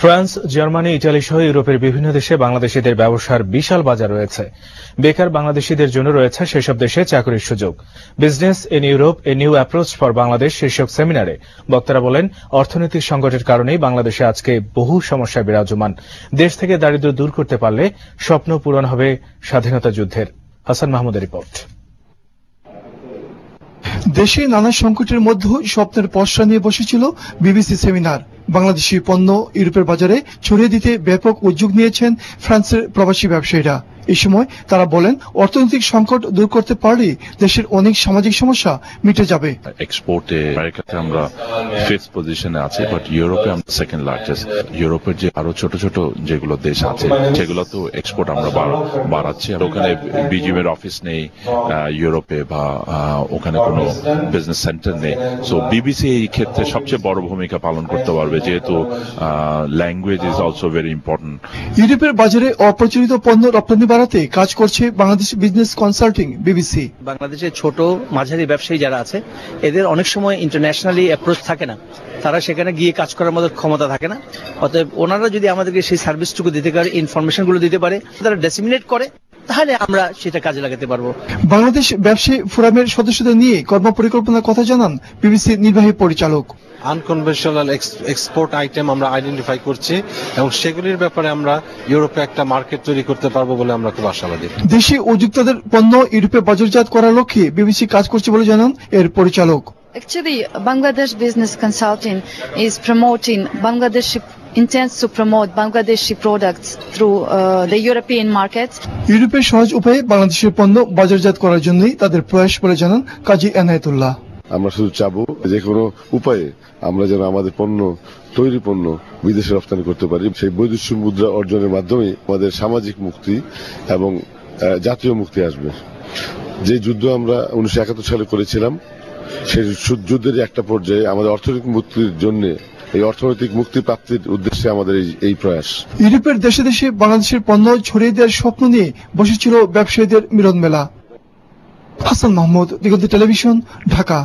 France, Germany, Italy সহ ইউরোপের বিভিন্ন দেশে বাংলাদেশিদের ব্যবসার বিশাল বাজার রয়েছে। বেকার বাংলাদেশিদের জন্য রয়েছে সেসব দেশে চাকরির সুযোগ। Business in Europe a new approach for Bangladesh শীর্ষক সেমিনারে বক্তারা বলেন, অর্থনৈতিক সংকটের কারণেই বাংলাদেশে আজকে বহু সমস্যা বিরাজমান। দেশ থেকে দারিদ্র্য দূর করতে পারলে স্বপ্ন পূরণ হবে স্বাধীনতা যুদ্ধের। হাসান মাহমুদের রিপোর্ট। দেশে নানা সংকটের মধ্যেও স্বপ্নের পসরা নিয়ে বসেছিল বিবিসি সেমিনার। বাংলাদেশি পণ্য ইউরোপের বাজারে ছড়িয়ে দিতে ব্যাপক উদ্যোগ নিয়েছেন ফ্রান্সের প্রবাসী ব্যবসায়ীরা। এই সময় তারা বলেন, অর্থনৈতিক সংকট দূর করতে পারলে দেশের অনেক সামাজিক সমস্যা মিটে যাবে। এক্সপোর্টে আমেরিকাতে আমরা 5th পজিশনে আছি, বাট ইউরোপে আমরা 2nd লার্জেস্ট। ইউরোপের যে আরো ছোট ছোট যেগুলো দেশ আছে সেগুলো তো এক্সপোর্ট আমরা বাড়াচ্ছি। আর ওখানে বিজিএম এর অফিস নেই ইউরোপে, বা ওখানে কোনো বিজনেস সেন্টার নেই। সো বিবিসি এই ক্ষেত্রে সবচেয়ে বড় ভূমিকা পালন করতে পারবে, যেহেতু language is also very important. ইউরোপের বাজারে অপ্রচলিত পণ্য রপ্তানি বাড়াতে কাজ করছে বাংলাদেশ বিজনেস কনসাল্টিং বিবিসি। বাংলাদেশের ছোট মাঝারি ব্যবসায়ী যারা আছে, এদের অনেক সময় ইন্টারন্যাশনালি অ্যাপ্রোচ থাকে না, তারা সেখানে গিয়ে কাজ করার মতো ক্ষমতা থাকে না। অতএব ওনারা যদি আমাদেরকে সেই সার্ভিসটুকু দিতে পারে, ইনফরমেশনগুলো দিতে পারে, তারা ডিসেমিনেট করে, তাহলে আমরা সেটা কাজে লাগাতে পারবো। বাংলাদেশ ব্যবসায়ী ফোরামের সদস্যদের নিয়ে কর্মপরিকল্পনার কথা জানান বিবিসির নির্বাহী পরিচালক। আনকনভেনশনাল এক্সপোর্ট আইটেম আমরা আইডেন্টিফাই করছি এবং সেগুলির ব্যাপারে আমরা ইউরোপে একটা মার্কেট তৈরি করতে পারবো বলে আমরা খুব আশাবাদী। দেশি উদ্যোক্তাদের পণ্য ইউরোপে বাজারজাত করার লক্ষ্যে বিবিসি কাজ করছে বলে জানান এর পরিচালক। Actually, Bangladesh Business Consulting is promoting Bangladesh intends to promote Bangladeshi products through the European markets. ইউরোপের সহজ উপায়ে বাংলাদেশের পণ্য বাজারজাত করার জন্যই তাদের প্রয়াস বলে জানান কাজী এনায়েতুল্লাহ। আমরা শুধু চাবো যে কোনো উপায়ে আমরা যেন আমাদের তৈরি পণ্য বিদেশে রপ্তানি করতে পারি। সেই বৈদেশিক মুদ্রা অর্জনের মাধ্যমে আমাদের সামাজিক মুক্তি এবং জাতীয় মুক্তি আসবে। যে যুদ্ধ আমরা 1971 সালে করেছিলাম, সেই যুদ্ধের একটা পর্যায়ে আমাদের অর্থনৈতিক মুক্তির জন্য, এই অর্থনৈতিক মুক্তি প্রাপ্তির উদ্দেশ্যে আমাদের এই প্রয়াস। ইউরোপের দেশে দেশে বাংলাদেশের পণ্য ছড়িয়ে দেওয়ার স্বপ্ন নিয়ে বসেছিল ব্যবসায়ীদের মিলন মেলা। হাসান মাহমুদ, দিগন্ত টেলিভিশন, ঢাকা।